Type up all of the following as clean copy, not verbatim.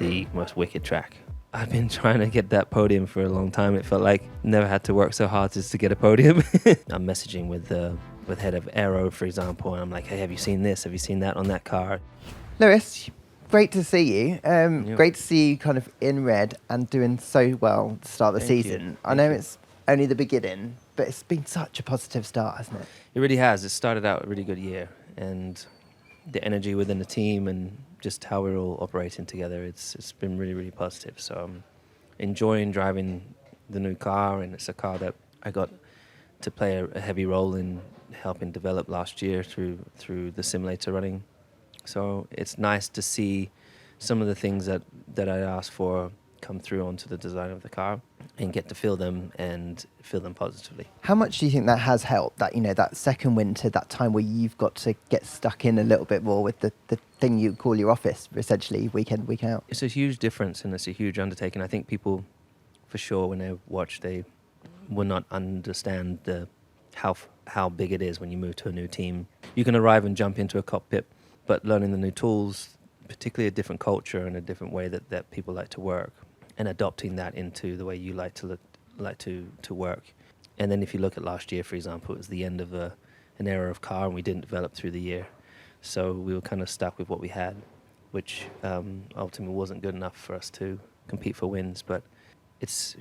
the most wicked track. I've been trying to get that podium for a long time. It felt like never had to work so hard just to get a podium. I'm messaging with head of aero, for example, and I'm like, hey, have you seen this? Have you seen that on that car? Lewis, great to see you. Yeah. Great to see you kind of in red and doing so well to start the Thank you. season. I Thank know you. it's only the beginning, but it's been such a positive start, hasn't it? It really has. It started out a really good year, and the energy within the team and just how we're all operating together, it's been really, really positive. So I'm enjoying driving the new car, and it's a car that I got to play a heavy role in helping develop last year through the simulator running. So it's nice to see some of the things that I asked for come through onto the design of the car and get to feel them positively. How much do you think that has helped, that, you know, that second winter, that time where you've got to get stuck in a little bit more with the thing you call your office, essentially, week in, week out? It's a huge difference, and it's a huge undertaking. I think people, for sure, when they watch, they will not understand how big it is when you move to a new team. You can arrive and jump into a cockpit, but learning the new tools, particularly a different culture and a different way that people like to work, and adopting that into the way you like to work. And then if you look at last year, for example, it was the end of an era of car, and we didn't develop through the year. So we were kind of stuck with what we had, which ultimately wasn't good enough for us to compete for wins. But it's,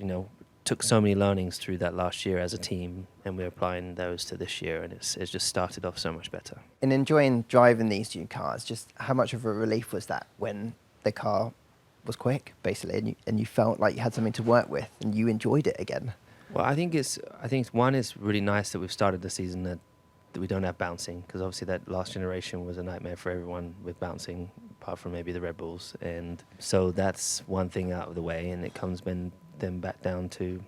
took so many learnings through that last year as a team, and we're applying those to this year, and it's just started off so much better. In enjoying driving these new cars, just how much of a relief was that when the car was quick, basically, and you felt like you had something to work with and you enjoyed it again? Well, I think one, it's really nice that we've started the season that we don't have bouncing, because obviously that last generation was a nightmare for everyone with bouncing, apart from maybe the Red Bulls. And so that's one thing out of the way, and it comes then back down to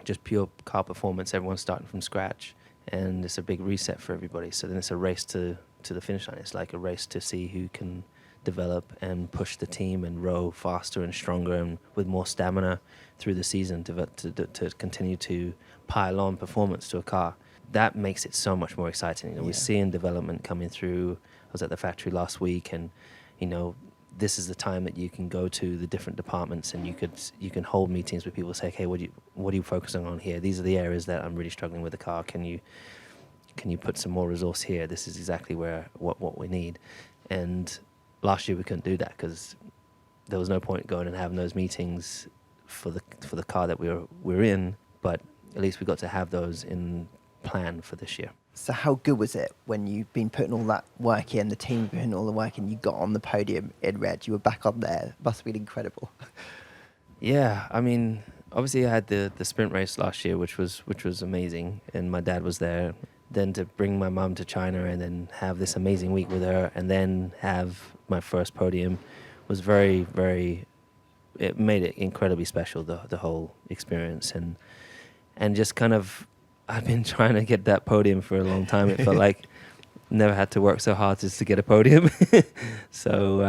just pure car performance. Everyone's starting from scratch, and it's a big reset for everybody. So then it's a race to the finish line. It's like a race to see who can develop and push the team and row faster and stronger and with more stamina through the season to continue to pile on performance to a car. That makes it so much more exciting. We're seeing development coming through. I was at the factory last week, and this is the time that you can go to the different departments, and you can hold meetings with people, say, okay, what are you focusing on here? These are the areas that I'm really struggling with the car. Can you put some more resource here? This is exactly what we need. And last year we couldn't do that because there was no point going and having those meetings for the car that we were in. But at least we got to have those in plan for this year. So how good was it when you've been putting all that work in, the team putting all the work in, you got on the podium in red, you were back on there? It must have been incredible. Yeah, I mean, obviously I had the sprint race last year, which was amazing, and my dad was there. Then to bring my mum to China and then have this amazing week with her and then have my first podium was very, very, it made it incredibly special, the whole experience. And just kind of, I've been trying to get that podium for a long time. It felt like never had to work so hard just to get a podium. So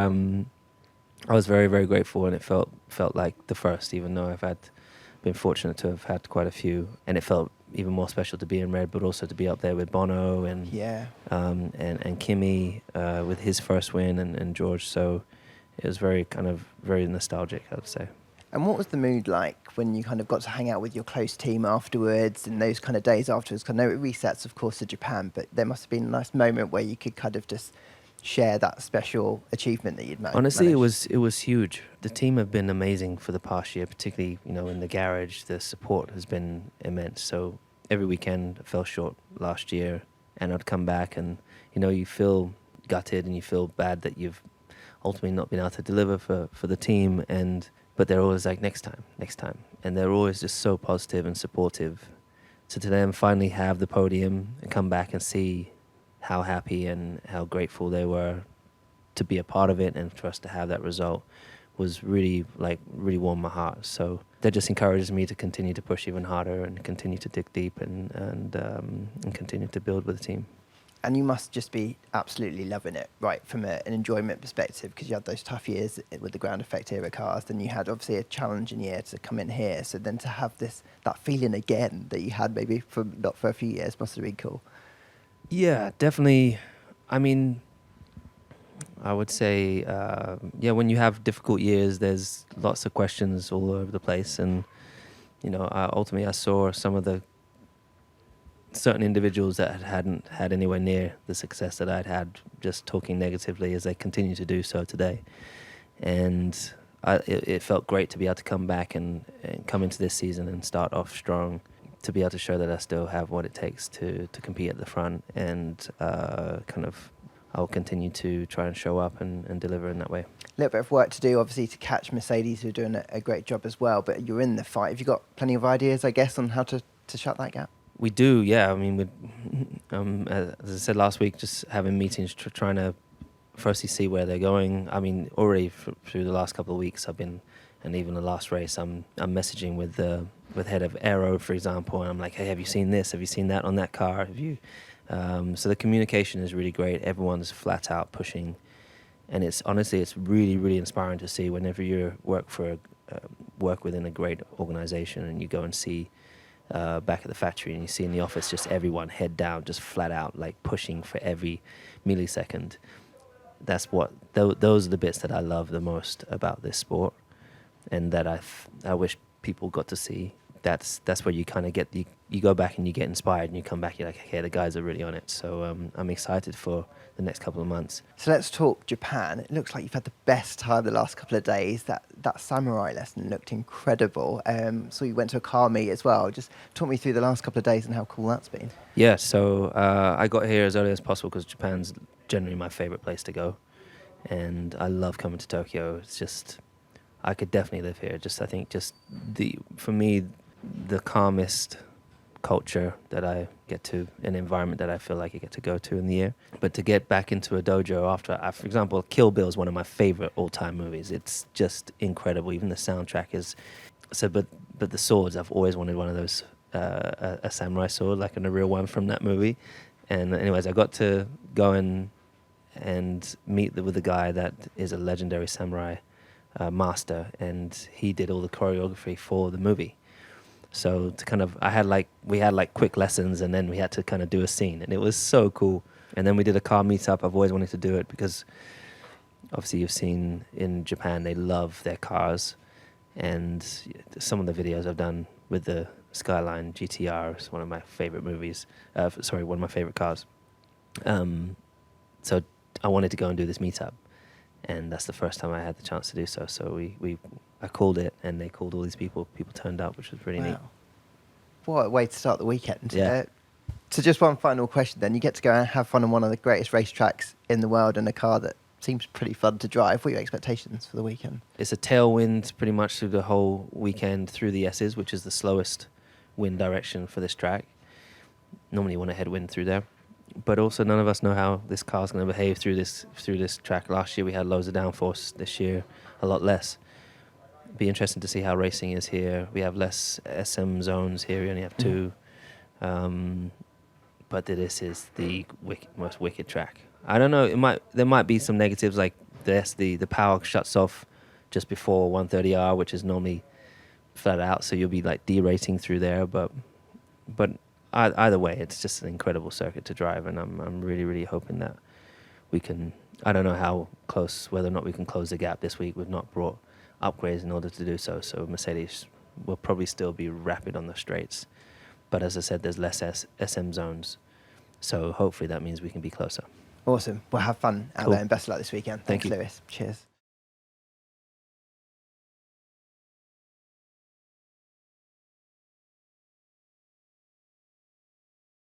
I was very, very grateful, and it felt like the first, even though I've been fortunate to have had quite a few, and it felt even more special to be in red, but also to be up there with Bono and Kimi with his first win, and George. So it was very nostalgic, I would say. And what was the mood like when you kind of got to hang out with your close team afterwards and those kind of days afterwards? 'Cause I know it resets, of course, to Japan, but there must have been a nice moment where you could kind of just share that special achievement that you'd made. Honestly, it was huge. The team have been amazing for the past year, particularly in the garage. The support has been immense. So every weekend I fell short last year, and I'd come back, and you feel gutted and you feel bad that you've ultimately not been able to deliver for the team, but they're always like, next time, and they're always just so positive and supportive. So to them finally have the podium and come back and see how happy and how grateful they were to be a part of it, and for us to have that result was really warmed my heart. So that just encourages me to continue to push even harder and continue to dig deep and continue to build with the team. And you must just be absolutely loving it, right, from an enjoyment perspective, because you had those tough years with the ground effect era cars, then you had obviously a challenging year to come in here. So then to have that feeling again that you had maybe not for a few years must have been cool. Yeah, definitely. I mean, I would say, when you have difficult years, there's lots of questions all over the place, and ultimately I saw some of the certain individuals that hadn't had anywhere near the success that I'd had, just talking negatively as they continue to do so today, and it felt great to be able to come back and come into this season and start off strong, to be able to show that I still have what it takes to compete at the front, and I'll continue to try and show up and deliver in that way. A little bit of work to do, obviously, to catch Mercedes, who are doing a great job as well, but you're in the fight. Have you got plenty of ideas, I guess, on how to shut that gap? We do, yeah. I mean, as I said last week, just having meetings, trying to firstly see where they're going. I mean, already through the last couple of weeks, I've been, and even the last race, I'm messaging with head of Aero, for example, and I'm like, hey, have you seen this? Have you seen that on that car? Have you? So the communication is really great. Everyone's flat out pushing, and it's really, really inspiring to see whenever you work within a great organization and you go and see back at the factory and you see in the office just everyone head down, just flat out, like pushing for every millisecond. That's those are the bits that I love the most about this sport, and that I wish people got to see. That's where you kind of get you go back and you get inspired, and you come back, you're like, okay, the guys are really on it. So I'm excited for the next couple of months. So let's talk Japan. It looks like you've had the best time the last couple of days. That samurai lesson looked incredible. So you went to a car meet as well. Just talk me through the last couple of days and how cool that's been. Yeah, so I got here as early as possible because Japan's generally my favorite place to go, and I love coming to Tokyo. It's just, I could definitely live here. I think for me, the calmest culture that I get to, an environment that I feel like I get to go to in the year. But to get back into a dojo after, for example, Kill Bill is one of my favorite all-time movies. It's just incredible. Even the soundtrack is. So, but the swords, I've always wanted one of those, a samurai sword, like a real one from that movie. And anyways, I got to go and meet with the guy that is a legendary samurai master, and he did all the choreography for the movie. So we had quick lessons, and then we had to kind of do a scene, and it was so cool. And then we did a car meetup. I've always wanted to do it because obviously you've seen in Japan, they love their cars, and some of the videos I've done with the Skyline GTR is one of my favorite movies. One of my favorite cars. So I wanted to go and do this meetup, and that's the first time I had the chance to do so. So I called it, and they called all these people. People turned up, which was really neat. What a way to start the weekend. Yeah. So just one final question then. You get to go and have fun on one of the greatest racetracks in the world in a car that seems pretty fun to drive. What are your expectations for the weekend? It's a tailwind pretty much through the whole weekend through the S's, which is the slowest wind direction for this track. Normally you want a headwind through there. But also none of us know how this car's going to behave through this track. Last year we had loads of downforce. This year a lot less. Be interesting to see how racing is here. We have less SM zones here. We only have 2. But this is the most wicked track. I don't know. There might be some negatives, like the power shuts off just before 130R, which is normally flat out. So you'll be like derating through there. But either way, it's just an incredible circuit to drive, and I'm really, really hoping that we can. I don't know whether or not we can close the gap this week. We've not brought upgrades in order to do so. So Mercedes will probably still be rapid on the straights, but as I said, there's less SM zones. So hopefully that means we can be closer. Awesome. Well, have fun out Cool. there, and best of luck this weekend. Thank Thanks, you. Lewis. Cheers.